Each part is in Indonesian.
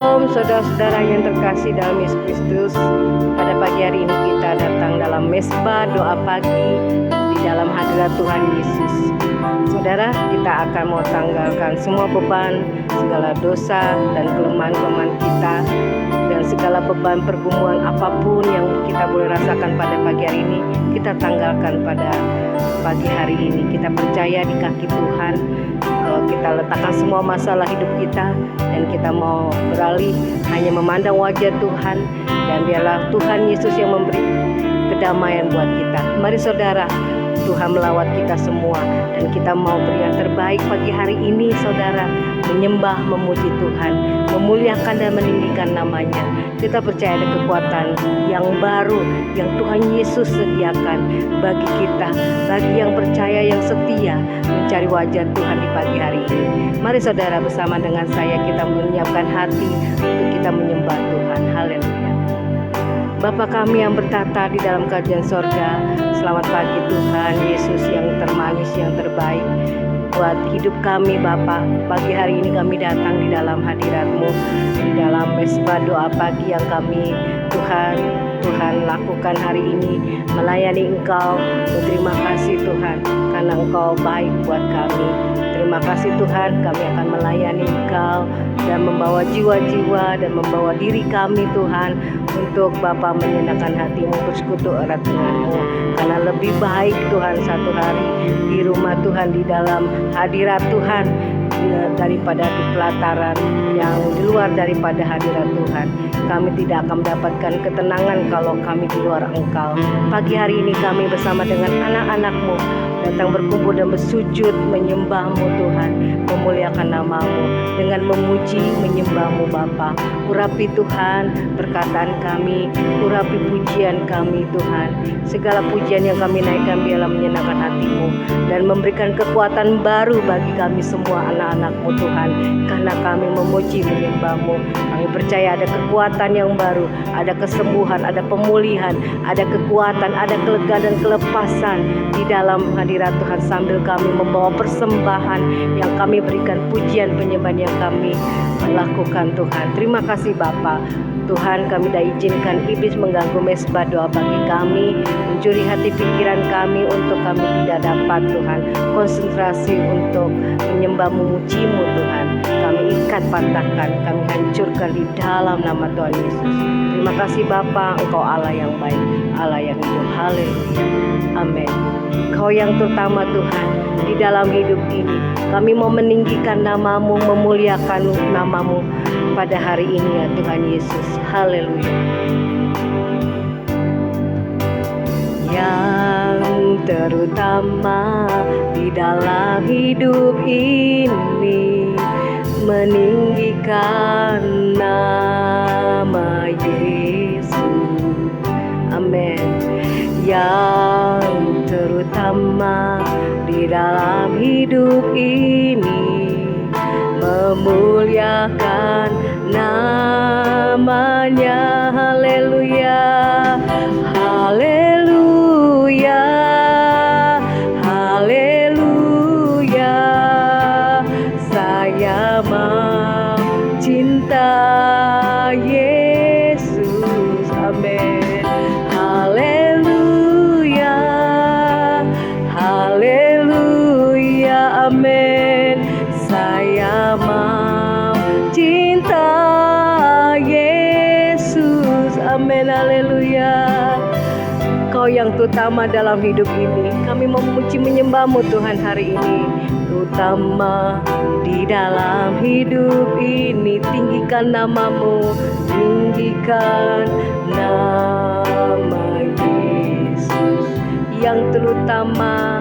Saudara-saudara yang terkasih dalam Yesus Kristus, pada pagi hari ini kita datang dalam mesbah doa pagi di dalam hadirat Tuhan Yesus. Saudara, kita akan mau tanggalkan semua beban, segala dosa dan kelemahan-kelemahan kita, dan segala beban pergumulan apapun yang kita boleh rasakan pada pagi hari ini, kita tanggalkan pada pagi hari ini. Kita percaya di kaki Tuhan. Kita letakkan semua masalah hidup kita, dan kita mau beralih hanya memandang wajah Tuhan, dan biarlah Tuhan Yesus yang memberi kedamaian buat kita. Mari saudara, Tuhan melawat kita semua, dan kita mau beri yang terbaik pagi hari ini saudara, menyembah, memuji Tuhan, memuliakan dan meninggikan namanya. Kita percaya ada kekuatan yang baru yang Tuhan Yesus sediakan bagi kita, bagi yang percaya, yang setia mencari wajah Tuhan di pagi hari ini. Mari saudara, bersama dengan saya kita menyiapkan hati untuk kita menyembah Tuhan. Haleluya. Bapa kami yang bertata di dalam kerajaan sorga, selamat pagi Tuhan Yesus yang termanis, yang terbaik buat hidup kami Bapa. Pagi hari ini kami datang di dalam hadirat-Mu, di dalam mesbah doa pagi yang kami Tuhan lakukan hari ini, melayani Engkau. Terima kasih Tuhan, karena Engkau baik buat kami. Terima kasih Tuhan, kami akan melayani Engkau dan membawa jiwa-jiwa dan membawa diri kami Tuhan, untuk Bapa menyenangkan hati-Mu, bersekutu erat dengan-Mu. Karena lebih baik Tuhan satu hari di rumah Tuhan, di dalam hadirat Tuhan, daripada di pelataran yang di luar daripada hadirat Tuhan. Kami tidak akan mendapatkan ketenangan kalau kami di luar Engkau. Pagi hari ini kami bersama dengan anak-anak-Mu datang berkumpul dan bersujud menyembah-Mu Tuhan, memuliakan nama-Mu dengan memuji menyembah-Mu Bapa. Urapi Tuhan perkataan kami, urapi pujian kami Tuhan. Segala pujian yang kami naikkan biarlah menyenangkan hati-Mu dan memberikan kekuatan baru bagi kami semua anak-anak-Mu Tuhan, karena kami memuji menyembah-Mu. Kami percaya ada kekuatan yang baru, ada kesembuhan, ada pemulihan, ada kekuatan, ada kelegaan dan kelepasan di dalam hadirat Tuhan, sambil kami membawa persembahan yang kami berikan, pujian penyembahan yang kami lakukan Tuhan. Terima kasih Bapa. Tuhan, kami dah izinkan iblis mengganggu mesbah doa bagi kami, mencuri hati pikiran kami untuk kami tidak dapat Tuhan konsentrasi untuk menyembah memuji-Mu Tuhan. Kami ikat, patahkan, kami hancurkan di dalam nama Tuhan Yesus. Terima kasih Bapa, Engkau Allah yang baik, Allah yang hidup. Haleluya. Amin. Kau yang terutama Tuhan di dalam hidup ini. Kami mau meninggikan nama-Mu, memuliakan nama-Mu pada hari ini ya Tuhan Yesus. Haleluya. Yang terutama di dalam hidup ini, meninggikan nama Yesus. Amin. Yang terutama di dalam hidup ini, memuliakan namanya. Haleluya, haleluya, haleluya. Saya mau cinta Yesus. Amin. Haleluya, haleluya. Amin. Saya mau cinta Yesus. Amin. Haleluya. Kau yang terutama dalam hidup ini, kami memuji menyembah-Mu Tuhan hari ini. Terutama di dalam hidup ini, tinggikan nama-Mu, tinggikan nama Yesus. Yang terutama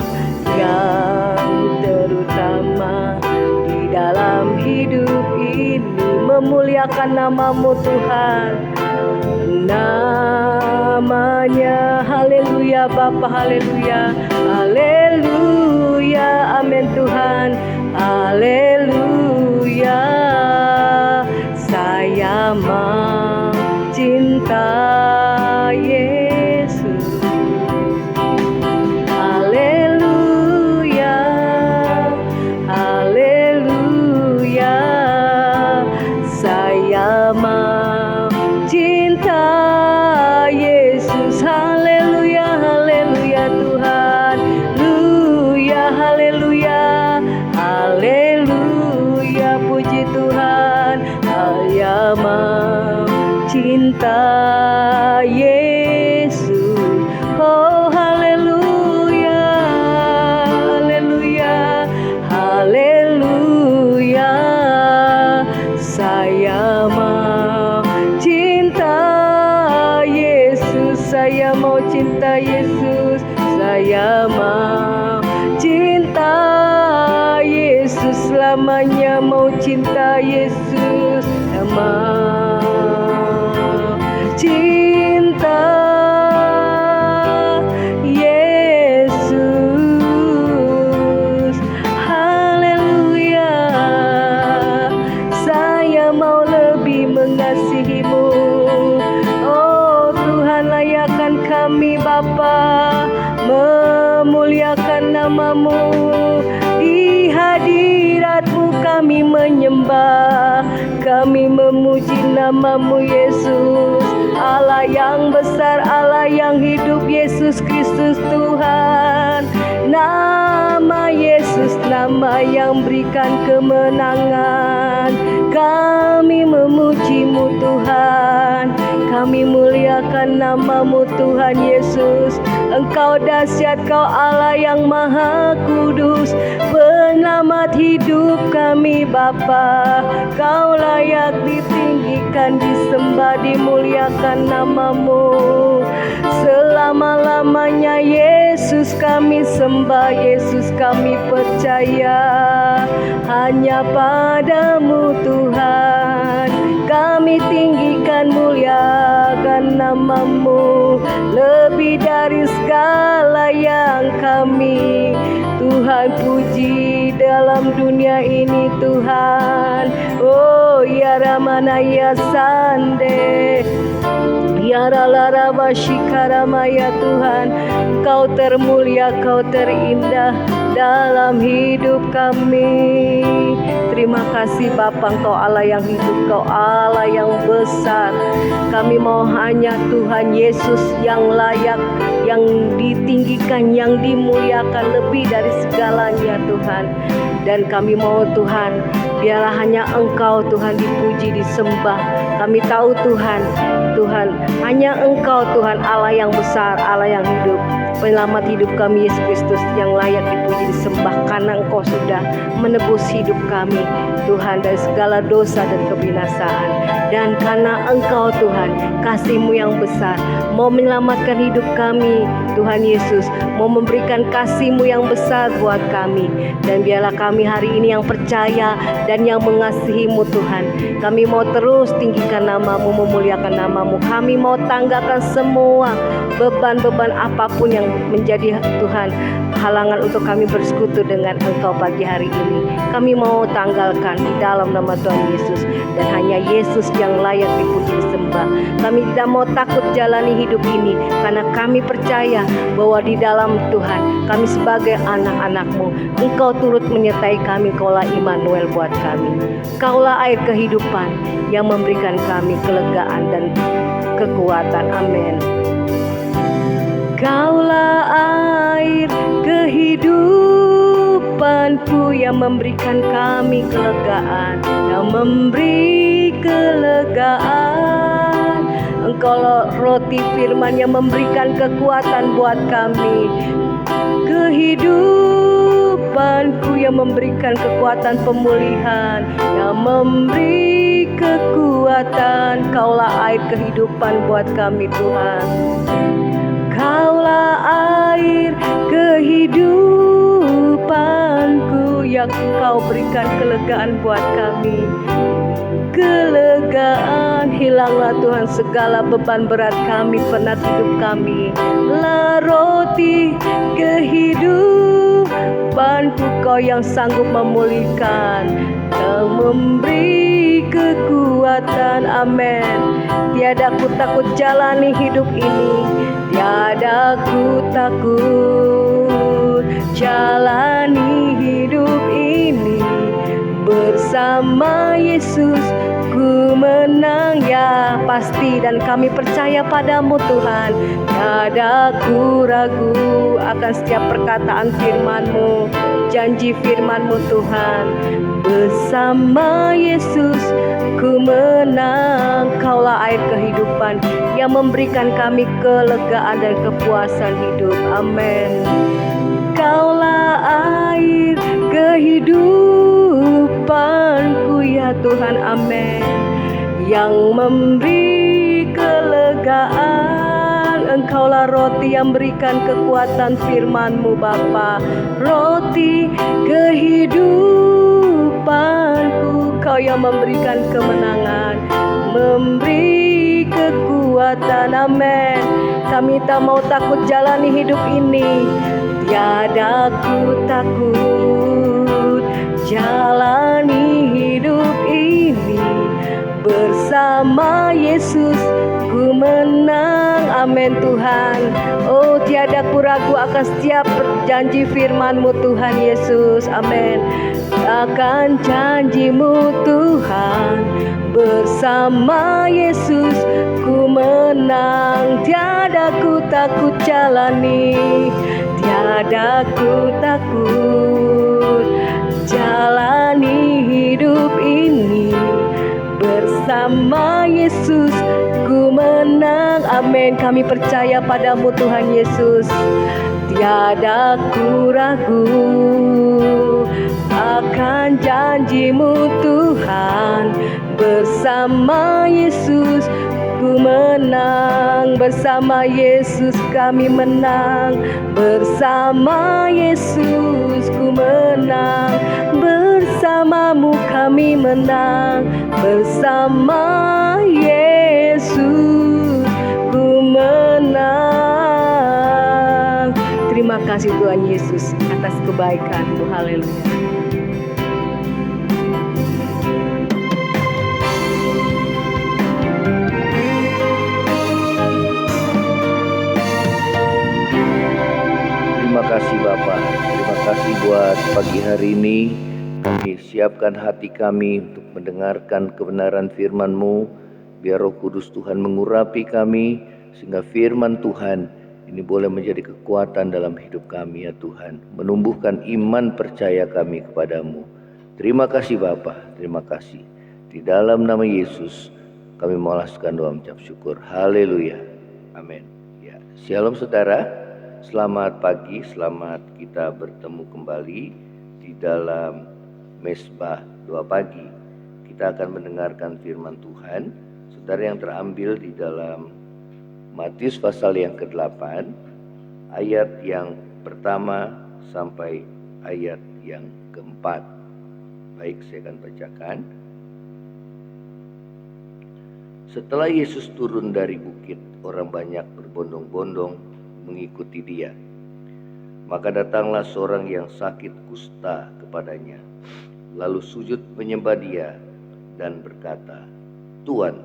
di dalam hidup ini, memuliakan nama-Mu Tuhan, namanya. Haleluya Bapa, haleluya, haleluya. Amin Tuhan, haleluya. Saya mau cinta Yesus. Haleluya, haleluya. Saya mau cinta Yesus. Haleluya, haleluya Tuhan. Haleluya, haleluya, haleluya, puji Tuhan. Saya mau cinta Yesus. Oh haleluya, haleluya, haleluya. Saya mau cinta Yesus. Saya mau cinta Yesus. Saya mau cinta Yesus. Selamanya mau cinta Yesus. Saya mau cinta Yesus. Haleluya. Saya mau lebih mengasihimu. Oh Tuhan, layakkan kami Bapa, memuliakan namamu. Di hadiratmu kami menyembah, kami memuji namamu Yesus. Allah yang besar, Allah yang hidup, Yesus Kristus Tuhan. Nama Yesus, nama yang berikan kemenangan. Kami memujimu Tuhan, kami muliakan namamu Tuhan Yesus. Engkau dahsyat, Kau Allah yang maha kudus, penyelamat hidup kami Bapa. Kau layak ditinggikan, disembah, dimuliakan namamu. Selama-lamanya Yesus kami sembah, Yesus kami percaya. Hanya padamu Tuhan kami tinggikan, muliakan namamu. Lebih dari segala yang kami Tuhan puji dalam dunia ini Tuhan. Oh ya Ramana ya Sande, ya Ralara Bashikaramaya Tuhan. Kau termulia, Kau terindah dalam hidup kami. Terima kasih Bapa, Engkau Allah yang hidup, Kau Allah yang besar. Kami mau hanya Tuhan Yesus yang layak, yang ditinggikan, yang dimuliakan lebih dari segalanya Tuhan. Dan kami mau Tuhan, biarlah hanya Engkau Tuhan dipuji, disembah. Kami tahu Tuhan, hanya Engkau Tuhan Allah yang besar, Allah yang hidup, penyelamat hidup kami Yesus Kristus yang layak dipuji, disembah. Karena Engkau sudah menebus hidup kami Tuhan dari segala dosa dan kebinasaan. Dan karena Engkau Tuhan, kasih-Mu yang besar mau menyelamatkan hidup kami Tuhan Yesus, mau memberikan kasih-Mu yang besar buat kami. Dan biarlah kami hari ini yang percaya dan yang mengasihi-Mu Tuhan. Kami mau terus tinggikan namamu, memuliakan namamu. Kami mau tanggalkan semua beban-beban apapun yang menjadi Tuhan halangan untuk kami bersekutu dengan Engkau pagi hari ini. Kami mau tanggalkan di dalam nama Tuhan Yesus. Dan hanya Yesus yang layak dipuji, disembah. Kami tidak mau takut jalani hidup ini, karena kami percaya bahwa di dalam Tuhan kami sebagai anak-anak-Mu, Engkau turut menyertai kami. Kaulah Immanuel buat kami. Kaulah air kehidupan yang memberikan kami kelegaan dan kekuatan. Amin. Kaulah air kehidupanku yang memberikan kami kelegaan, yang memberi kelegaan. Engkau roti firman yang memberikan kekuatan buat kami. Kehidupanku yang memberikan kekuatan pemulihan, yang memberi kekuatan. Kaulah air kehidupan buat kami Tuhan. Kaulah air kehidupanku yang Kau berikan kelegaan buat kami. Kelegaan, hilanglah Tuhan segala beban berat kami, penat hidup kami. La roti kehidupanku, Kau yang sanggup memulihkan, Kau memberi kekuatan. Amin. Tiada ku takut jalani hidup ini, tiada ku takut jalani hidup ini. Bersama Yesus ku ku menang ya pasti, dan kami percaya padamu Tuhan. Tiada ku ragu akan setiap perkataan firman-Mu, janji firman-Mu Tuhan. Bersama Yesus ku menang, Kaulah air kehidupan yang memberikan kami kelegaan dan kepuasan hidup. Amin. Kaulah air kehidupanku ya Tuhan, amin. Yang memberi kelegaan, Engkaulah roti yang berikan kekuatan firman-Mu Bapa. Roti kehidupanku, Kau yang memberikan kemenangan, memberi kekuatan, amin. Kami tak mau takut jalani hidup ini, tiada ku takut jalani hidup ini. Bersama Yesus ku menang, amin Tuhan. Oh, tiada ku ragu akan setiap janji firman-Mu Tuhan Yesus, amin. Akan janji-Mu Tuhan, bersama Yesus ku menang. Tiada ku takut jalani, tiada ku takut jalani hidup ini. Bersama Yesus ku menang, amin. Kami percaya padamu Tuhan Yesus. Tiada ku ragu akan janji-Mu Tuhan. Bersama Yesus ku menang, bersama Yesus kami menang. Bersama Yesus ku menang, bersama-Mu kami menang. Bersama Yesus ku menang. Terima kasih Tuhan Yesus atas kebaikan-Mu. Haleluya. Terima kasih Bapak, terima kasih buat pagi hari ini. Kami siapkan hati kami untuk mendengarkan kebenaran firman-Mu. Biar Roh Kudus Tuhan mengurapi kami, sehingga firman Tuhan ini boleh menjadi kekuatan dalam hidup kami ya Tuhan. Menumbuhkan iman percaya kami kepadamu. Terima kasih Bapa, terima kasih. Di dalam nama Yesus kami mengalaskan doa mengucap syukur. Haleluya, amin. Ya, shalom saudara. Selamat pagi, selamat kita bertemu kembali di dalam Mesbah Doa Pagi. Kita akan mendengarkan firman Tuhan, saudara, yang terambil di dalam Matius pasal yang ke-8, ayat yang pertama sampai ayat yang ke-4. Baik, saya akan bacakan. Setelah Yesus turun dari bukit, orang banyak berbondong-bondong mengikuti Dia. Maka datanglah seorang yang sakit kusta kepadanya, lalu sujud menyembah Dia dan berkata, "Tuan,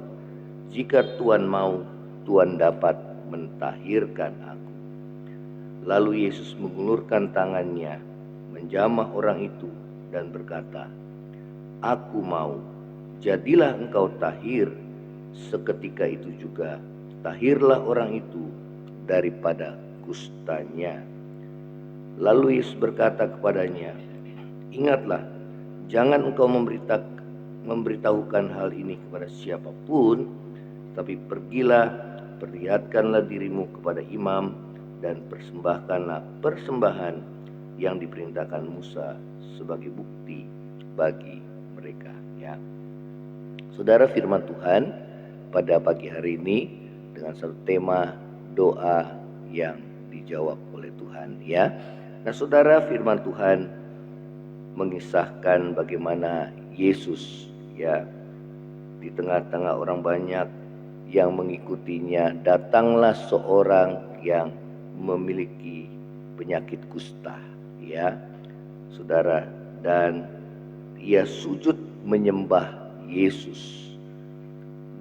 jika Tuan mau, Tuan dapat mentahirkan aku." Lalu Yesus mengulurkan tangannya, menjamah orang itu dan berkata, "Aku mau, jadilah engkau tahir." Seketika itu juga tahirlah orang itu daripada kustanya. Lalu Yesus berkata kepadanya, "Ingatlah, jangan engkau memberitahukan hal ini kepada siapapun, tapi pergilah, perlihatkanlah dirimu kepada imam, dan persembahkanlah persembahan yang diperintahkan Musa sebagai bukti bagi mereka." Ya, saudara, firman Tuhan pada pagi hari ini dengan satu tema doa yang dijawab oleh Tuhan. Ya, nah saudara, firman Tuhan mengisahkan bagaimana Yesus, ya, di tengah-tengah orang banyak yang mengikutinya, datanglah seorang yang memiliki penyakit kusta, ya saudara, dan ia sujud menyembah Yesus.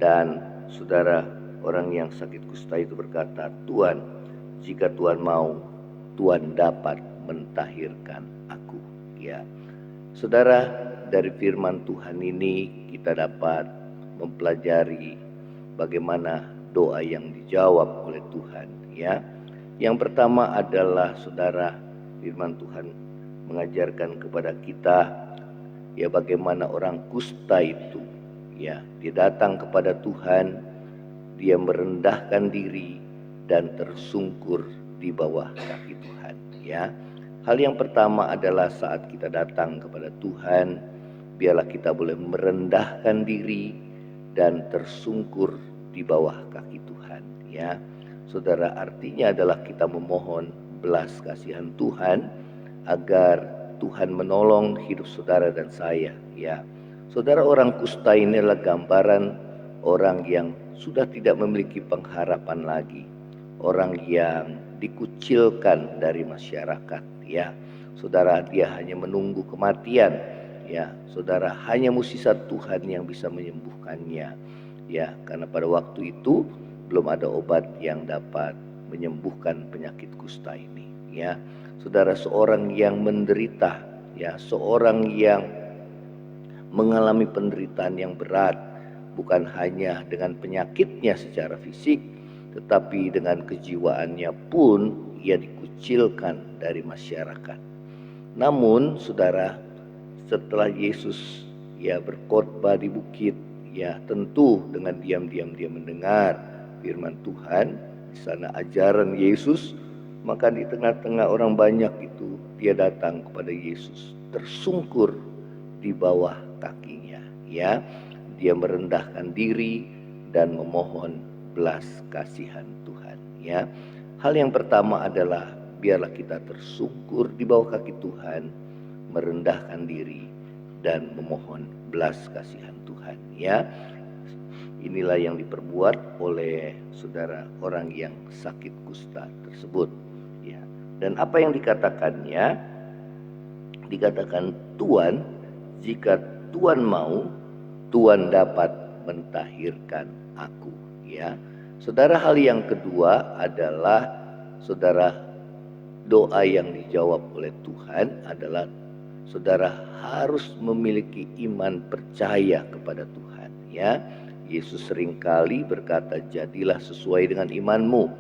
Dan saudara, orang yang sakit kusta itu berkata, "Tuan, jika Tuan mau, Tuan dapat mentahirkan aku." Ya, saudara, dari firman Tuhan ini kita dapat mempelajari bagaimana doa yang dijawab oleh Tuhan, ya. Yang pertama adalah saudara, firman Tuhan mengajarkan kepada kita ya bagaimana orang kusta itu, ya, dia datang kepada Tuhan, dia merendahkan diri dan tersungkur di bawah kaki Tuhan, ya. Hal yang pertama adalah saat kita datang kepada Tuhan, biarlah kita boleh merendahkan diri dan tersungkur di bawah kaki Tuhan, ya. Saudara, artinya adalah kita memohon belas kasihan Tuhan agar Tuhan menolong hidup saudara dan saya, ya. Saudara, orang kusta ini adalah gambaran orang yang sudah tidak memiliki pengharapan lagi, orang yang dikucilkan dari masyarakat, ya. Saudara, dia hanya menunggu kematian, ya. Saudara, hanya mukjizat Tuhan yang bisa menyembuhkannya, ya, karena pada waktu itu belum ada obat yang dapat menyembuhkan penyakit kusta ini, ya. Saudara, seorang yang menderita, ya, seorang yang mengalami penderitaan yang berat, bukan hanya dengan penyakitnya secara fisik, tetapi dengan kejiwaannya pun ia dikucilkan dari masyarakat. Namun saudara, setelah Yesus ya berkhotbah di bukit, ya tentu dengan diam-diam dia mendengar firman Tuhan, di sana ajaran Yesus, maka di tengah-tengah orang banyak itu dia datang kepada Yesus, tersungkur di bawah kakinya, ya. Dia merendahkan diri dan memohon belas kasihan Tuhan, ya. Hal yang pertama adalah biarlah kita tersungkur di bawah kaki Tuhan, merendahkan diri dan memohon belas kasihan Tuhan, ya. Inilah yang diperbuat oleh saudara orang yang sakit kusta tersebut, ya. Dan apa yang dikatakannya? Dikatakan, Tuhan, jika Tuhan mau, Tuhan dapat mentahirkan aku, ya. Saudara, hal yang kedua adalah saudara, doa yang dijawab oleh Tuhan adalah saudara harus memiliki iman percaya kepada Tuhan, ya. Yesus seringkali berkata, jadilah sesuai dengan imanmu.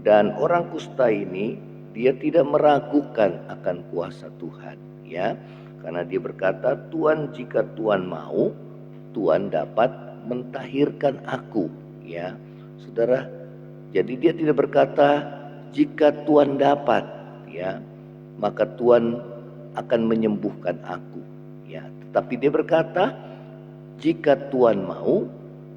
Dan orang kusta ini dia tidak meragukan akan kuasa Tuhan, ya. Karena dia berkata, Tuhan, jika Tuhan mau, Tuhan dapat mentahirkan aku, ya. Saudara, jadi dia tidak berkata jika Tuhan dapat, ya, maka Tuhan akan menyembuhkan aku, ya. Tetapi dia berkata, jika Tuhan mau,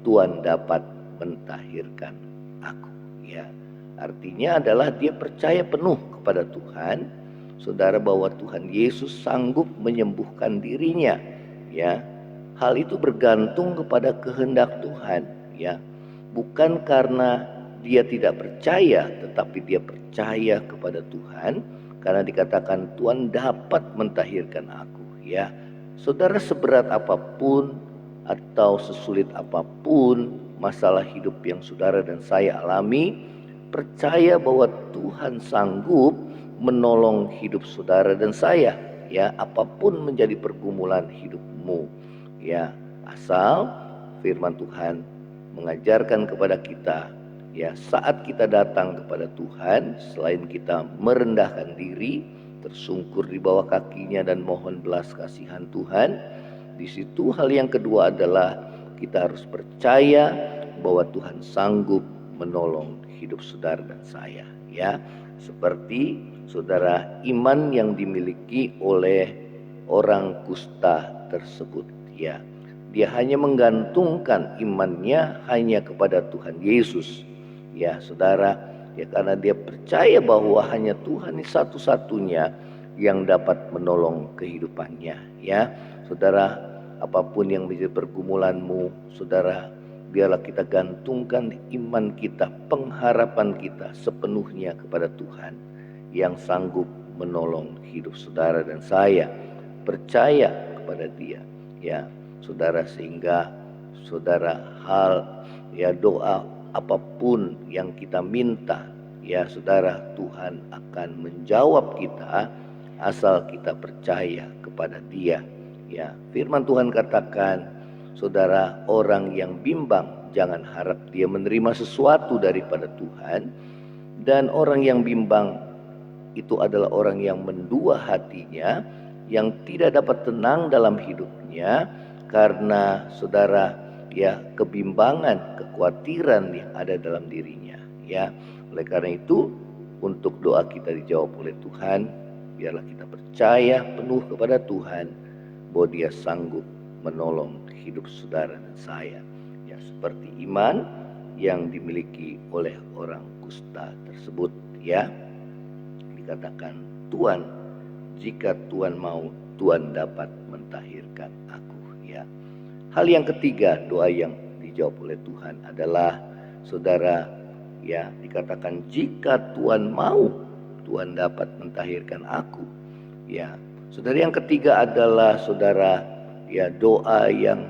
Tuhan dapat mentahirkan aku, ya. Artinya adalah dia percaya penuh kepada Tuhan, saudara, bahwa Tuhan Yesus sanggup menyembuhkan dirinya, ya. Hal itu bergantung kepada kehendak Tuhan, ya. Bukan karena dia tidak percaya, tetapi dia percaya kepada Tuhan, karena dikatakan Tuhan dapat mentahirkan aku, ya. Saudara, seberat apapun atau sesulit apapun masalah hidup yang saudara dan saya alami, percaya bahwa Tuhan sanggup menolong hidup saudara dan saya, ya, apapun menjadi pergumulan hidupmu, ya. Asal firman Tuhan mengajarkan kepada kita, ya, saat kita datang kepada Tuhan, selain kita merendahkan diri, tersungkur di bawah kakinya dan mohon belas kasihan Tuhan, di situ hal yang kedua adalah kita harus percaya bahwa Tuhan sanggup menolong hidup saudara dan saya, ya. Seperti saudara, iman yang dimiliki oleh orang kusta tersebut, ya. Dia hanya menggantungkan imannya hanya kepada Tuhan Yesus, ya saudara, ya, karena dia percaya bahwa hanya Tuhan satu-satunya yang dapat menolong kehidupannya, ya. Saudara, apapun yang menjadi pergumulanmu, saudara, biarlah kita gantungkan iman kita, pengharapan kita sepenuhnya kepada Tuhan yang sanggup menolong hidup saudara dan saya. Percaya kepada Dia, ya saudara, sehingga saudara, hal, ya, doa apapun yang kita minta, ya saudara, Tuhan akan menjawab kita asal kita percaya kepada Dia, ya. Firman Tuhan katakan, saudara, orang yang bimbang jangan harap dia menerima sesuatu daripada Tuhan. Dan orang yang bimbang itu adalah orang yang mendua hatinya, yang tidak dapat tenang dalam hidupnya karena saudara, ya, kebimbangan, kekhawatiran yang ada dalam dirinya, ya. Oleh karena itu, untuk doa kita dijawab oleh Tuhan, biarlah kita percaya penuh kepada Tuhan bahwa Dia sanggup menolong hidup saudara dan saya, ya, seperti iman yang dimiliki oleh orang kusta tersebut, ya. Dikatakan, Tuhan, jika Tuhan mau, Tuhan dapat mentahirkan aku, ya. Hal yang ketiga, doa yang dijawab oleh Tuhan adalah, saudara, ya, dikatakan jika Tuhan mau, Tuhan dapat mentahirkan aku, ya. Saudara, yang ketiga adalah, saudara, ya, doa yang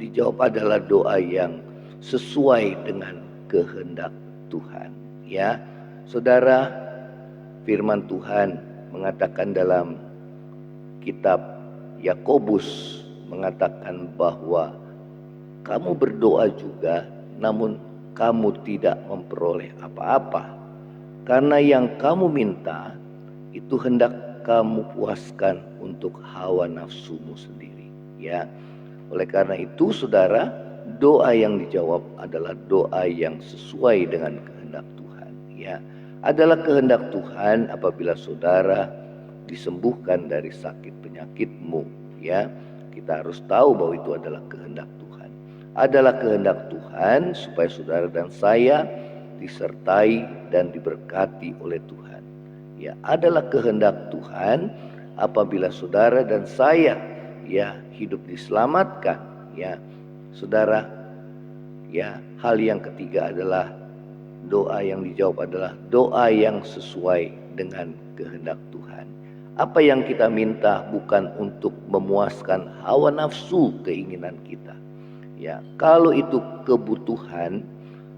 dijawab adalah doa yang sesuai dengan kehendak Tuhan, ya. Saudara, firman Tuhan mengatakan dalam kitab Yakobus, mengatakan bahwa kamu berdoa juga, namun kamu tidak memperoleh apa-apa, karena yang kamu minta itu hendak kamu puaskan untuk hawa nafsumu sendiri, ya. Oleh karena itu, saudara, doa yang dijawab adalah doa yang sesuai dengan kehendak Tuhan, ya. Adalah kehendak Tuhan apabila saudara disembuhkan dari sakit penyakitmu, ya. Kita harus tahu bahwa itu adalah kehendak Tuhan. Adalah kehendak Tuhan supaya saudara dan saya disertai dan diberkati oleh Tuhan. Ya, adalah kehendak Tuhan apabila saudara dan saya, ya, hidup diselamatkan, ya. Saudara, ya, hal yang ketiga adalah doa yang dijawab adalah doa yang sesuai dengan kehendak Tuhan. Apa yang kita minta bukan untuk memuaskan hawa nafsu keinginan kita, ya. Kalau itu kebutuhan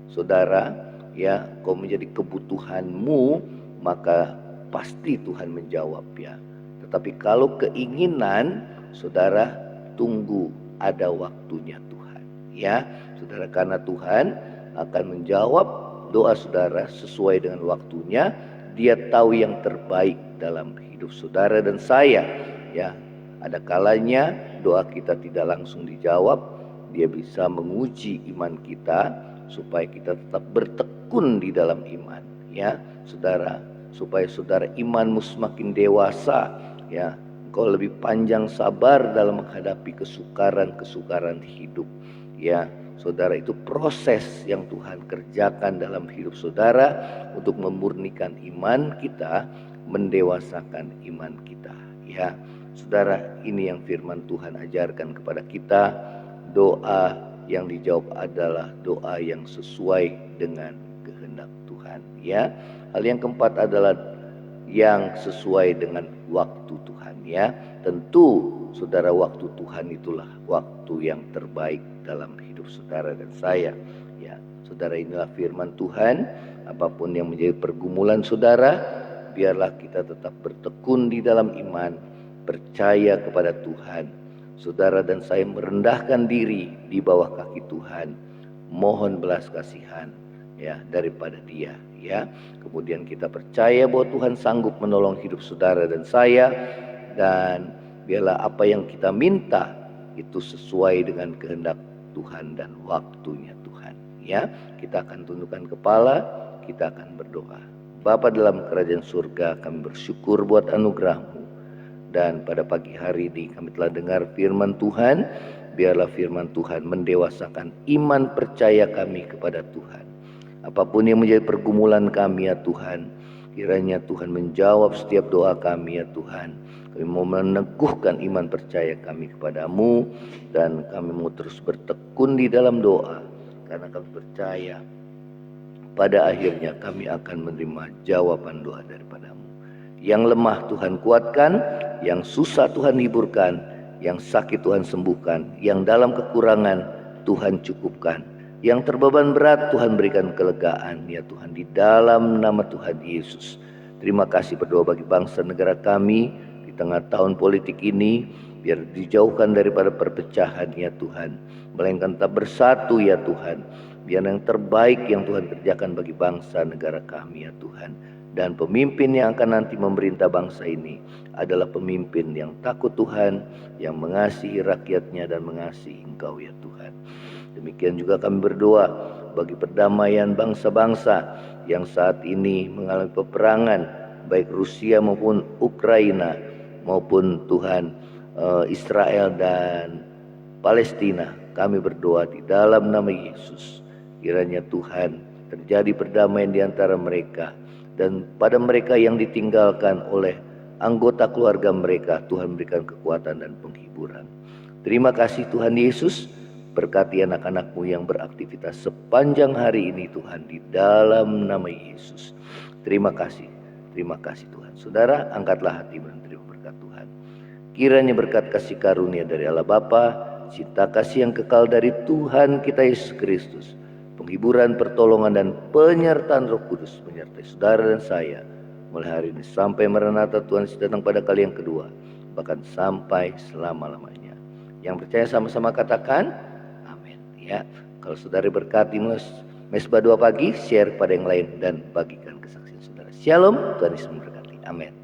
saudara, ya, kalau menjadi kebutuhanmu, maka pasti Tuhan menjawab, ya. Tetapi kalau keinginan, saudara, tunggu ada waktunya Tuhan, ya. Saudara, karena Tuhan akan menjawab doa saudara sesuai dengan waktunya. Dia tahu yang terbaik dalam hidup saudara dan saya, ya. Ada kalanya doa kita tidak langsung dijawab. Dia bisa menguji iman kita supaya kita tetap bertekun di dalam iman, ya, saudara, supaya saudara imanmu semakin dewasa, ya. Engkau lebih panjang sabar dalam menghadapi kesukaran-kesukaran hidup, ya. Saudara, itu proses yang Tuhan kerjakan dalam hidup saudara untuk memurnikan iman kita, mendewasakan iman kita, ya. Saudara, ini yang firman Tuhan ajarkan kepada kita. Doa yang dijawab adalah doa yang sesuai dengan kehendak Tuhan, ya. Hal yang keempat adalah yang sesuai dengan waktu Tuhan, ya. Tentu saudara, waktu Tuhan itulah waktu yang terbaik dalam hidup saudara dan saya, ya. Saudara, inilah firman Tuhan. Apapun yang menjadi pergumulan saudara, biarlah kita tetap bertekun di dalam iman, percaya kepada Tuhan. Saudara dan saya merendahkan diri di bawah kaki Tuhan, mohon belas kasihan, ya, daripada Dia, ya. Kemudian kita percaya bahwa Tuhan sanggup menolong hidup saudara dan saya, dan biarlah apa yang kita minta itu sesuai dengan kehendak Tuhan dan waktunya Tuhan, ya. Kita akan tundukkan kepala, kita akan berdoa. Bapa dalam kerajaan surga, kami bersyukur buat anugerah-Mu. Dan pada pagi hari ini kami telah dengar firman Tuhan. Biarlah firman Tuhan mendewasakan iman percaya kami kepada Tuhan. Apapun yang menjadi pergumulan kami, ya Tuhan, kiranya Tuhan menjawab setiap doa kami, ya Tuhan. Kami mau meneguhkan iman percaya kami kepadamu, dan kami mau terus bertekun di dalam doa, karena kami percaya pada akhirnya kami akan menerima jawaban doa daripadamu. Yang lemah Tuhan kuatkan, yang susah Tuhan hiburkan, yang sakit Tuhan sembuhkan, yang dalam kekurangan Tuhan cukupkan, yang terbeban berat Tuhan berikan kelegaan, ya Tuhan, di dalam nama Tuhan Yesus. Terima kasih, berdoa bagi bangsa negara kami di tengah tahun politik ini. biar dijauhkan daripada perpecahan ya Tuhan, melainkan tetap bersatu ya Tuhan. Biar yang terbaik yang Tuhan kerjakan bagi bangsa negara kami ya Tuhan. Dan pemimpin yang akan nanti memerintah bangsa ini adalah pemimpin yang takut Tuhan, yang mengasihi rakyatnya dan mengasihi Engkau ya Tuhan. Demikian juga kami berdoa bagi perdamaian bangsa-bangsa yang saat ini mengalami peperangan, baik Rusia maupun Ukraina, maupun Tuhan Israel dan Palestina. Kami berdoa di dalam nama Yesus, kiranya Tuhan terjadi perdamaian di antara mereka, dan pada mereka yang ditinggalkan oleh anggota keluarga mereka, Tuhan berikan kekuatan dan penghiburan. Terima kasih Tuhan Yesus, berkati anak-anak-Mu yang beraktivitas sepanjang hari ini Tuhan, di dalam nama Yesus. Terima kasih Tuhan. Saudara, angkatlah hati menerima berkat Tuhan. Kiranya berkat kasih karunia dari Allah Bapa, cinta kasih yang kekal dari Tuhan kita Yesus Kristus, penghiburan, pertolongan dan penyertaan Roh Kudus menyertai saudara dan saya mulai hari ini sampai Maranatha Tuhan Yesus datang pada kali yang kedua, bahkan sampai selama-lamanya. Yang percaya sama-sama katakan amin ya. Kalau saudara berkati Mesbah 2 pagi, share pada yang lain dan bagikan kesaksian saudara. Shalom, Tuhan Yesus memberkati. Amin.